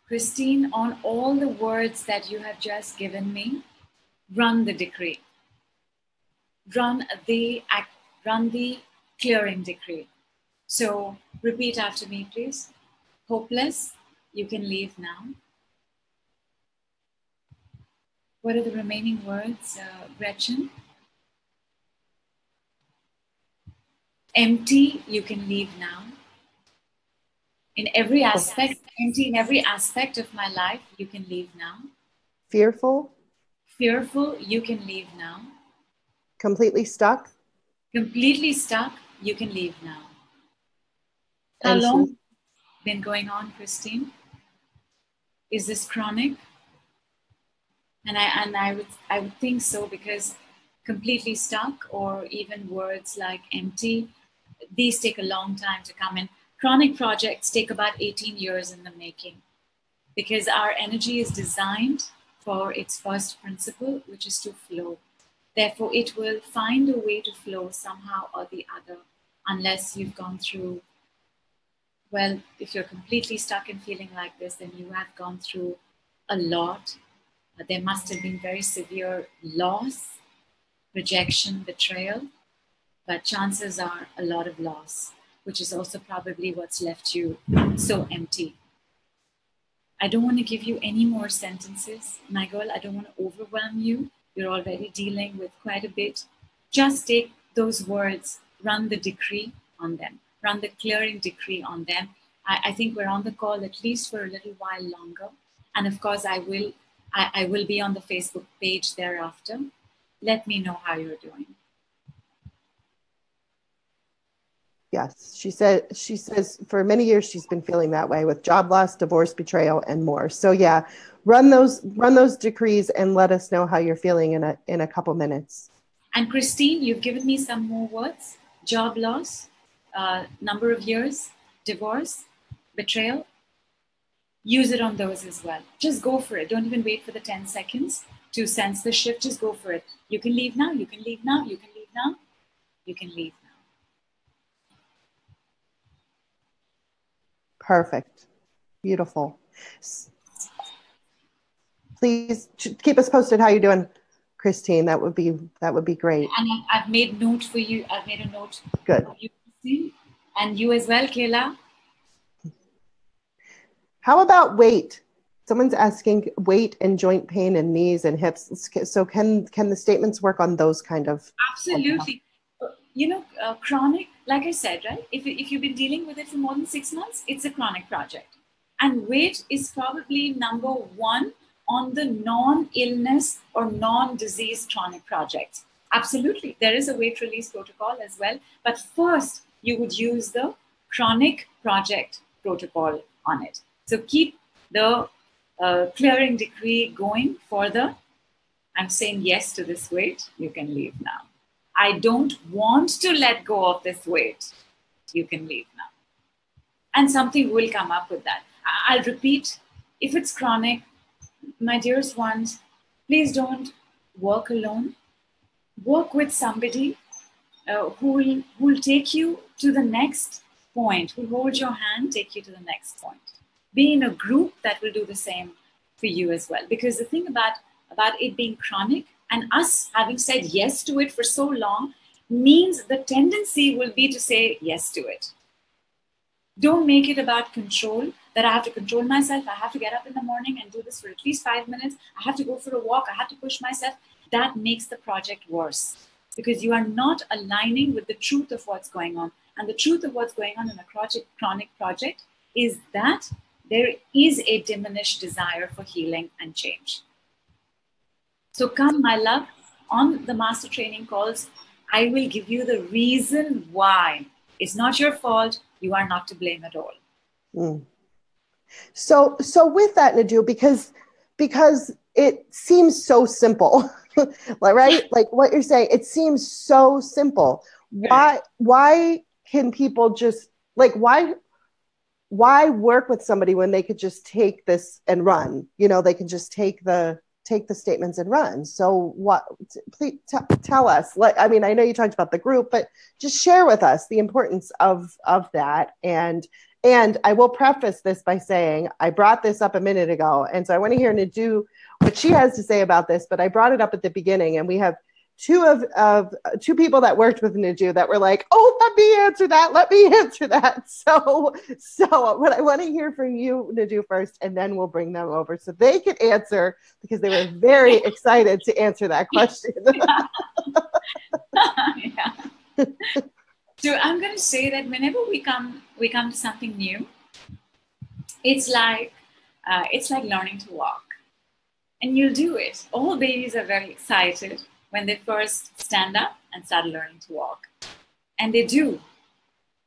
Christine, on all the words that you have just given me, run the decree. Run the clearing decree. So repeat after me, please. Hopeless, you can leave now. What are the remaining words, Gretchen? Empty, you can leave now. In every aspect, empty in every aspect of my life, you can leave now. Fearful. Fearful, you can leave now. Completely stuck. Completely stuck, you can leave now. How long has it been going on, Christine? Is this chronic? And I would think so, because completely stuck, or even words like empty, these take a long time to come in. Chronic projects take about 18 years in the making, because our energy is designed for its first principle, which is to flow. Therefore, it will find a way to flow somehow or the other, unless you've gone through, well, if you're completely stuck and feeling like this, then you have gone through a lot. There must have been very severe loss, rejection, betrayal, but chances are a lot of loss, which is also probably what's left you so empty. I don't want to give you any more sentences, my girl. I don't want to overwhelm you. You're already dealing with quite a bit. Just take those words, run the decree on them, run the clearing decree on them. I think we're on the call at least for a little while longer. And of course, I will be on the Facebook page thereafter. Let me know how you're doing. Yes, she says for many years she's been feeling that way, with job loss, divorce, betrayal, and more. So yeah, run those decrees and let us know how you're feeling in a couple minutes. And Christine, you've given me some more words: job loss, number of years, divorce, betrayal. Use it on those as well. Just go for it. Don't even wait for the 10 seconds to sense the shift. Just go for it. You can leave now. You can leave now. You can leave now. You can leave now. Perfect. Beautiful. Please keep us posted how you're doing, Christine. That would be great. And I've made note for you. I've made a note. Good. For you, Christine, and you as well, Kayla. How about weight? Someone's asking weight and joint pain and knees and hips. So can the statements work on those kind of? Absolutely. Chronic, like I said, right? If you've been dealing with it for more than 6 months, it's a chronic project. And weight is probably number one on the non-illness or non-disease chronic projects. Absolutely. There is a weight release protocol as well. But first, you would use the chronic project protocol on it. So keep the clearing decree going for I'm saying yes to this weight. You can leave now. I don't want to let go of this weight. You can leave now. And something will come up with that. I'll repeat, if it's chronic, my dearest ones, please don't work alone. Work with somebody who will take you to the next point, who will hold your hand, take you to the next point. Be in a group that will do the same for you as well. Because the thing about it being chronic, And us having said yes to it for so long means the tendency will be to say yes to it. Don't make it about control, that I have to control myself. I have to get up in the morning and do this for at least 5 minutes. I have to go for a walk. I have to push myself. That makes the project worse because you are not aligning with the truth of what's going on. And the truth of what's going on in a chronic project is that there is a diminished desire for healing and change. So come, my love, on the master training calls, I will give you the reason why. It's not your fault. You are not to blame at all. Mm. So with that, Nidhu, because it seems so simple, right? Like what you're saying, it seems so simple. Why can people just like, why work with somebody when they could just take this and run? You know, they can just take the statements and run. So what, please tell us, like, I mean, I know you talked about the group, but just share with us the importance of that. And I will preface this by saying, I brought this up a minute ago. And so I want to hear Nidhu, what she has to say about this, but I brought it up at the beginning and we have two people that worked with Nidhu that were like, oh, let me answer that. So what I want to hear from you, Nidhu, first, and then we'll bring them over so they can answer because they were very excited to answer that question. Yeah. So I'm going to say that whenever we come to something new, it's like learning to walk, and you'll do it. All babies are very excited when they first stand up and start learning to walk. And they do.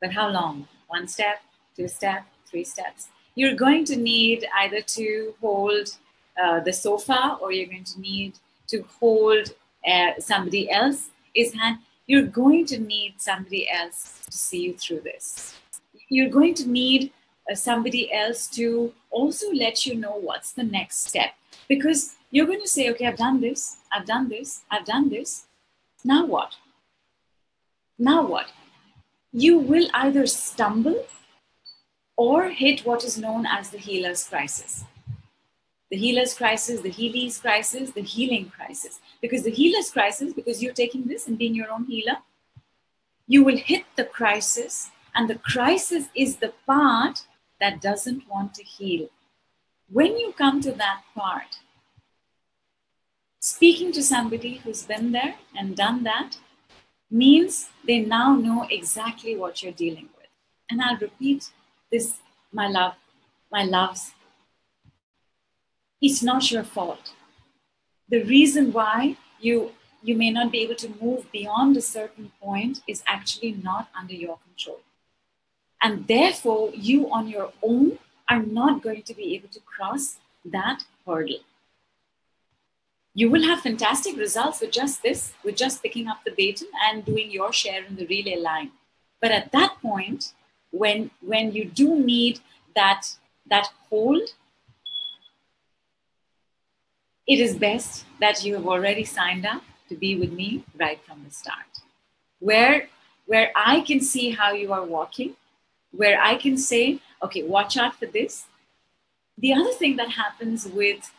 But how long? 1 step, 2 steps, 3 steps. You're going to need either to hold the sofa or you're going to need to hold somebody else's hand. You're going to need somebody else to see you through this. You're going to need somebody else to also let you know what's the next step. Because you're going to say, okay, I've done this. Now what? You will either stumble or hit what is known as the healer's crisis. The healer's crisis, the Healy's crisis, the healing crisis. Because the healer's crisis, because you're taking this and being your own healer, you will hit the crisis, and the crisis is the part that doesn't want to heal. When you come to that part, speaking to somebody who's been there and done that means they now know exactly what you're dealing with. And I'll repeat this, my loves. It's not your fault. The reason why you may not be able to move beyond a certain point is actually not under your control. And therefore, you on your own are not going to be able to cross that hurdle. You will have fantastic results with just this, with just picking up the baton and doing your share in the relay line. But at that point, when you do need that hold, it is best that you have already signed up to be with me right from the start. Where I can see how you are walking, where I can say, okay, watch out for this. The other thing that happens with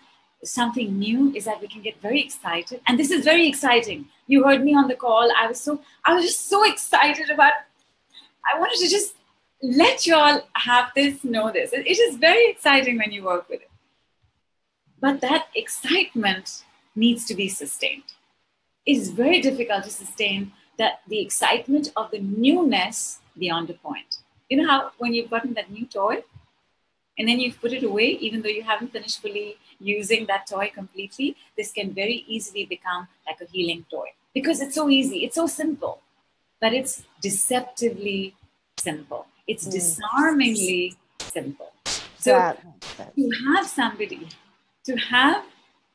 something new is that we can get very excited. And this is very exciting. You heard me on the call. I was just so excited about, I wanted to just let you all have this, know this. It is very exciting when you work with it. But that excitement needs to be sustained. It is very difficult to sustain the excitement of the newness beyond a point. You know how when you've gotten that new toy and then you've put it away, even though you haven't finished fully using that toy completely, this can very easily become like a healing toy because it's so easy, it's so simple, but it's deceptively simple. It's disarmingly simple. So to have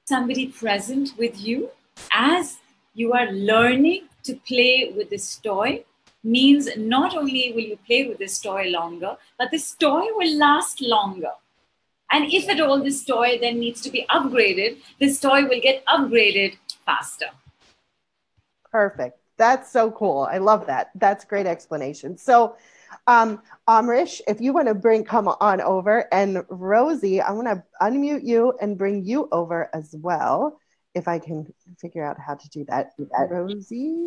somebody present with you as you are learning to play with this toy means not only will you play with this toy longer, but this toy will last longer. And if at all this toy then needs to be upgraded, this toy will get upgraded faster. Perfect. That's so cool. I love that. That's great explanation. So, Amrish, if you want to come on over, and Rosie, I want to unmute you and bring you over as well. if I can figure out how to do that. Rosie?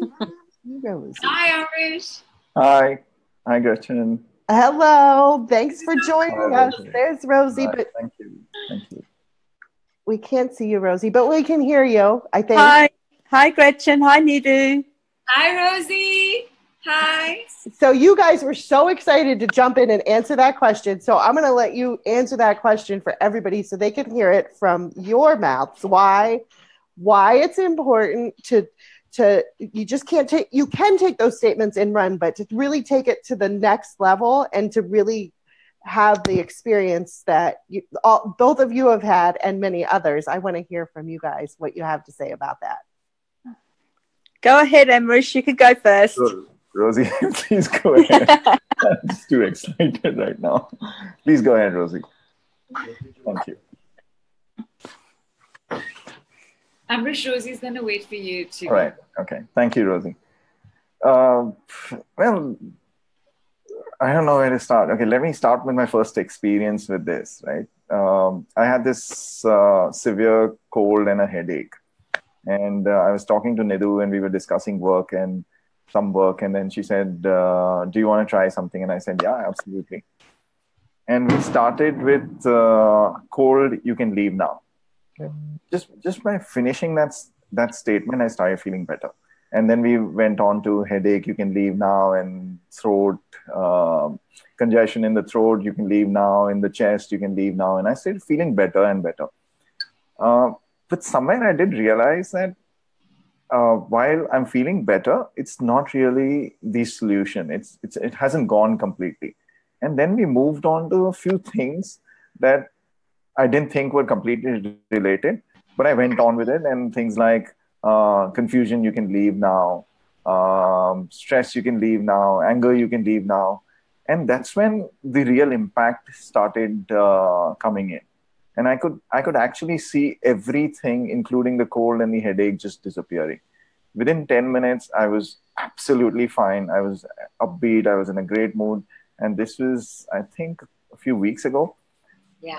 Rosie. Hi, Amrish. Hi. Hi, Gretchen. Hello. Thanks for joining us. There's Rosie, Bye. but Thank you. Thank you. we can't see you, Rosie, but we can hear you, I think. Hi. Hi, Gretchen. Hi, Nidhu. Hi, Rosie. Hi. So you guys were so excited to jump in and answer that question. So I'm going to let you answer that question for everybody so they can hear it from your mouths. Why it's important to you just can't take, you can take those statements and run, but to really take it to the next level and to really have the experience that both of you have had and many others. I want to hear from you guys what you have to say about that. Go ahead, Amrish. You can go first. Sure. Rosie, please go ahead. I'm just too excited right now. Please go ahead, Rosie. Thank you. Amrish, Rosie's going to wait for you to. All right. Okay. Thank you, Rosie. Well, I don't know where to start. Okay, let me start with my first experience with this, right? I had this severe cold and a headache. And I was talking to Nidhu and we were discussing work and then she said, do you want to try something? And I said, yeah, absolutely. And we started with cold, you can leave now. Okay. Just by finishing that statement, I started feeling better. And then we went on to headache, you can leave now, and throat, congestion in the throat, you can leave now, in the chest, you can leave now. And I started feeling better and better. But somewhere I did realize that while I'm feeling better, it's not really the solution. It hasn't gone completely. And then we moved on to a few things that I didn't think were completely related, but I went on with it. And things like confusion, you can leave now. Stress, you can leave now. Anger, you can leave now. And that's when the real impact started coming in. And I could actually see everything, including the cold and the headache, just disappearing. Within 10 minutes, I was absolutely fine. I was upbeat. I was in a great mood. And this was, I think, a few weeks ago,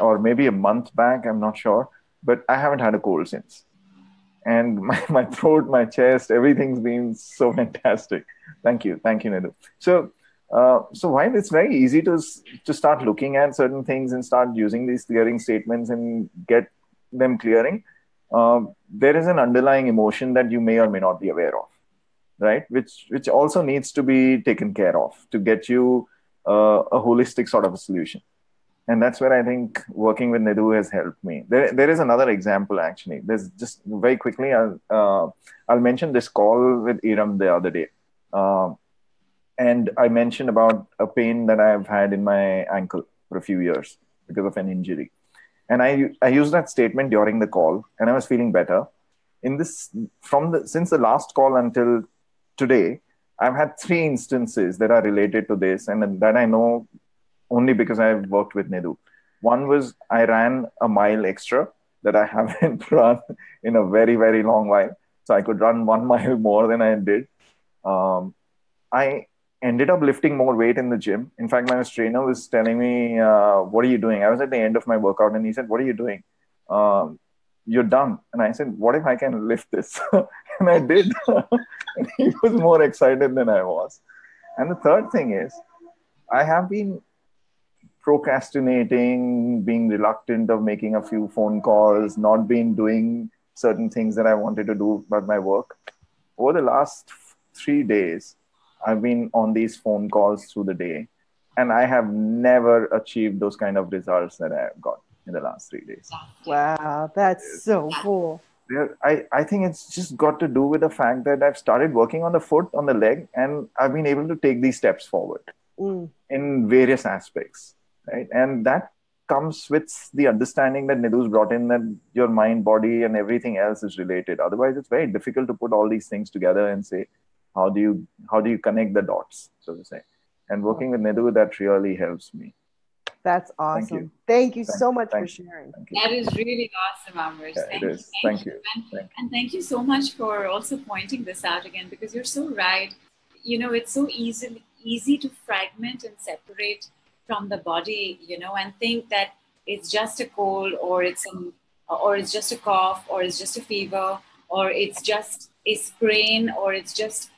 or maybe a month back. I'm not sure. But I haven't had a cold since. And my throat, my chest, everything's been so fantastic. Thank you. Thank you, Nidhu. So while it's very easy to start looking at certain things and start using these clearing statements and get them clearing, there is an underlying emotion that you may or may not be aware of, right? Which also needs to be taken care of to get you a holistic sort of a solution. And that's where I think working with Nidhu has helped me. There is another example, actually. There's just very quickly, I'll mention this call with Iram the other day. And I mentioned about a pain that I've had in my ankle for a few years because of an injury. And I used that statement during the call, and I was feeling better. Since the last call until today, I've had 3 instances that are related to this, and that I know only because I've worked with Nidhu. One was I ran a mile extra that I haven't run in a very, very long while. So I could run 1 mile more than I did. I ended up lifting more weight in the gym. In fact, my trainer was telling me, what are you doing? I was at the end of my workout and he said, what are you doing? You're done. And I said, what if I can lift this? And I did. And he was more excited than I was. And the third thing is, I have been procrastinating, being reluctant of making a few phone calls, not been doing certain things that I wanted to do about my work. Over the last 3 days, I've been on these phone calls through the day, and I have never achieved those kind of results that I have got in the last 3 days. Wow, that's so cool. I think it's just got to do with the fact that I've started working on the foot, on the leg, and I've been able to take these steps forward in various aspects, right? And that comes with the understanding that Nidhu's brought in, that your mind, body, and everything else is related. Otherwise, it's very difficult to put all these things together and say, how do you connect the dots, so to say? And working with Nidhu, that really helps me. That's awesome. Thank you so much for sharing. That is really awesome, Amrish. Yeah, thank you. And thank you so much for also pointing this out again, because you're so right. You know, it's so easy to fragment and separate from the body, you know, and think that it's just a cold or it's or it's just a cough, or it's just a fever, or it's just a sprain, or it's just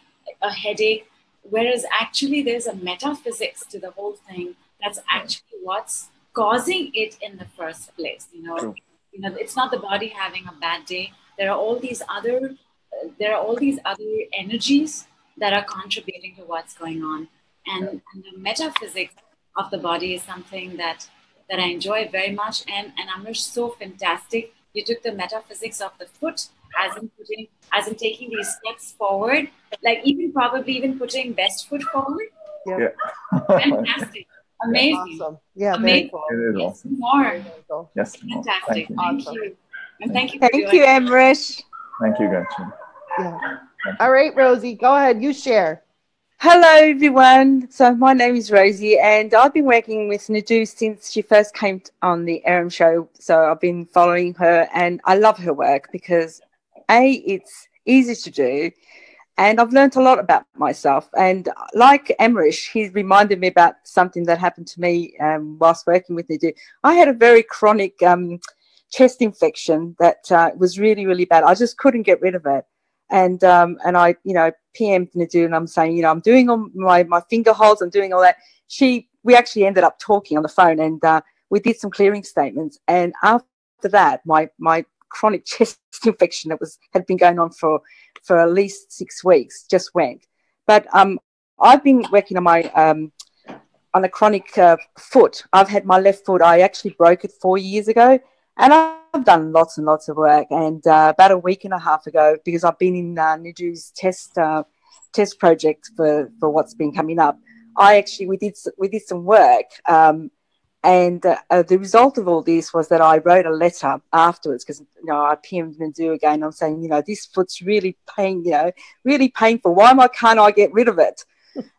a headache. Whereas actually there's a metaphysics to the whole thing. That's actually what's causing it in the first place. True. It's not the body having a bad day. There are all these other energies that are contributing to what's going on. And the metaphysics of the body is something that I enjoy very much. And Amrish, so fantastic. You took the metaphysics of the foot as in taking these steps forward, like even putting best foot forward. Yeah. Fantastic. Amazing. Awesome. Yeah, amazing. very cool. It is awesome. More. Yes. Fantastic. Thank Thank you. you. And thank you. Thank you, Amrish. Thank you, Gretchen. Yeah. All right, Rosie, go ahead. You share. Hello, everyone. So my name is Rosie, and I've been working with Nidhu since she first came on the Aram show. So I've been following her, and I love her work because, it's easy to do, and I've learned a lot about myself. And like Amrish, he reminded me about something that happened to me whilst working with Nidhu. I had a very chronic chest infection that was really, really bad. I just couldn't get rid of it. And I, PM'd Nidhu, and I'm saying, I'm doing all my finger holds, I'm doing all that. We actually ended up talking on the phone, and we did some clearing statements. And after that, my chronic chest infection that had been going on for at least 6 weeks just went. But I've been working on my on a chronic foot. I've had my left foot. I actually broke it 4 years ago, and I've done lots and lots of work. And about a week and a half ago, because I've been in Nidhu's test project for what's been coming up, we did some work. And the result of all this was that I wrote a letter afterwards, because I PM'd Nidhu again. I'm saying, this foot's really really painful. Why can't I get rid of it?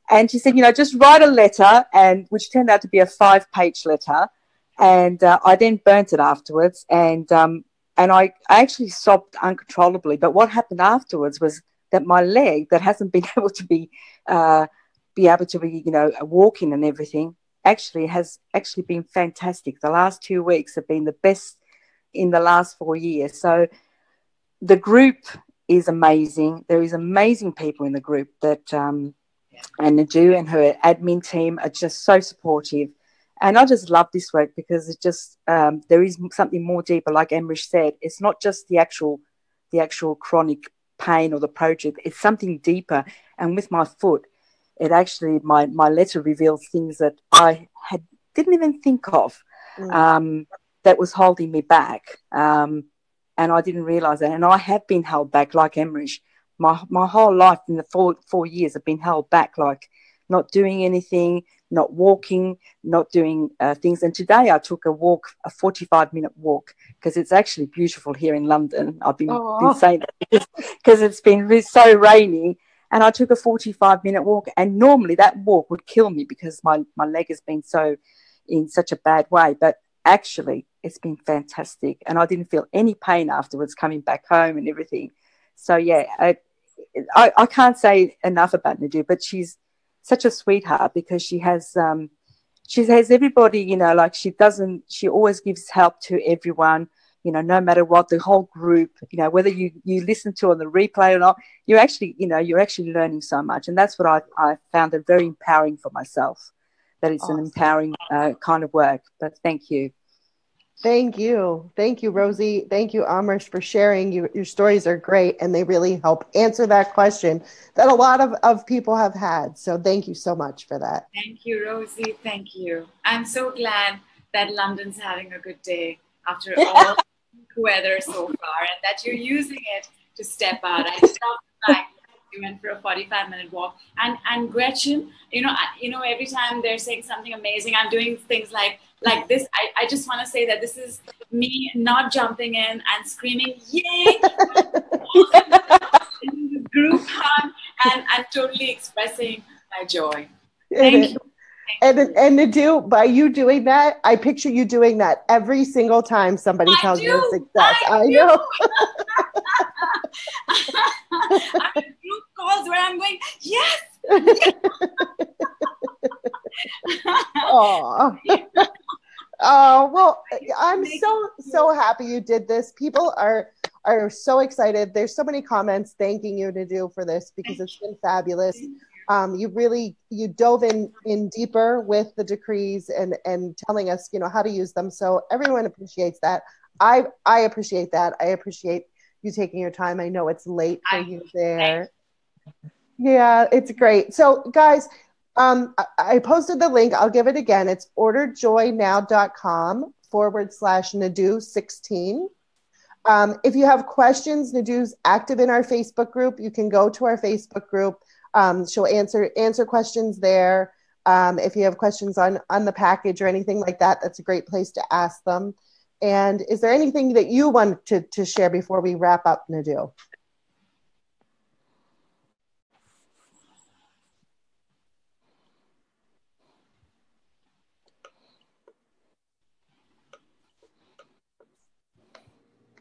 And she said, just write a letter, and which turned out to be a 5-page letter. And I then burnt it afterwards, and I actually sobbed uncontrollably. But what happened afterwards was that my leg, that hasn't been able to be walking and everything, has been fantastic. The last 2 weeks have been the best in the last 4 years. So the group is amazing. There is amazing people in the group that and Nidhu and her admin team are just so supportive. And I just love this work because it just there is something more deeper. Like Amrish said, it's not just the actual chronic pain or the project. It's something deeper. And with my foot, it actually, my letter reveals things that I didn't even think of that was holding me back. And I didn't realize that. And I have been held back, like Amrish. My whole life in the 4 years have been held back, like not doing anything, not walking, not doing things. And today I took a 45-minute walk, because it's actually beautiful here in London. I've been saying that because it's been so rainy. And I took a 45-minute walk, and normally that walk would kill me because my leg has been in such a bad way. But actually, it's been fantastic, and I didn't feel any pain afterwards coming back home and everything. So yeah, I can't say enough about Nidhu, but she's such a sweetheart, because she has everybody, like she always gives help to everyone. No matter what, the whole group, whether you listen to on the replay or not, you're actually learning so much. And that's what I found it very empowering for myself, that it's an empowering kind of work. But thank you. Thank you. Thank you, Rosie. Thank you, Amrish, for sharing. Your stories are great, and they really help answer that question that a lot of people have had. So thank you so much for that. Thank you, Rosie. Thank you. I'm so glad that London's having a good day after all weather so far, and that you're using it to step out. I just love the fact you went for a 45-minute walk. And Gretchen, every time they're saying something amazing, I'm doing things like this. I just want to say that this is me not jumping in and screaming, yay! Group hug and totally expressing my joy. Thank you. And Nidhu, by you doing that, I picture you doing that every single time somebody tells you success. I know. I have group calls where I'm going, yes. Oh, Oh, well, I'm so happy you did this. People are so excited. There's so many comments thanking you, Nidhu, for this because it's been fabulous. You dove in deeper with the decrees and telling us, how to use them. So everyone appreciates that. I appreciate that. I appreciate you taking your time. I know it's late for you there. Yeah, it's great. So guys, I posted the link. I'll give it again. It's orderjoynow.com/Nidhu16. If you have questions, Nidhu's active in our Facebook group. You can go to our Facebook group. She'll answer questions there. If you have questions on the package or anything like that, that's a great place to ask them. And is there anything that you want to share before we wrap up, Nidhu?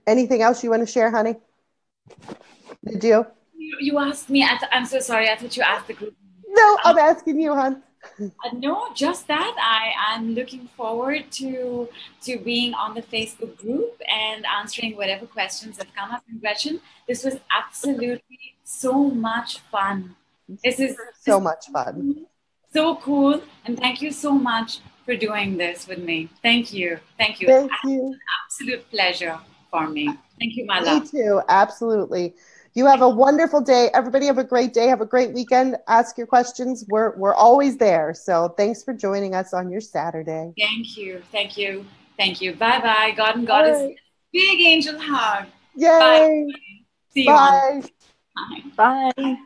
Anything else you want to share, honey? Did you? You asked me. I'm so sorry. I thought you asked the group. No, I'm asking you, hon. No, just that. I'm looking forward to being on the Facebook group and answering whatever questions have come up. And Gretchen, this was absolutely so much fun. This is so much fun. So cool. And thank you so much for doing this with me. Thank you. Thank you. Thank you. An absolute pleasure for me. Thank you, my love. Me too. Absolutely. You have a wonderful day. Everybody have a great day. Have a great weekend. Ask your questions. We're always there. So thanks for joining us on your Saturday. Thank you. Thank you. Thank you. Bye-bye. God and Goddess. Right. Big angel hug. Yay. Bye. See you. Bye. Bye. Bye.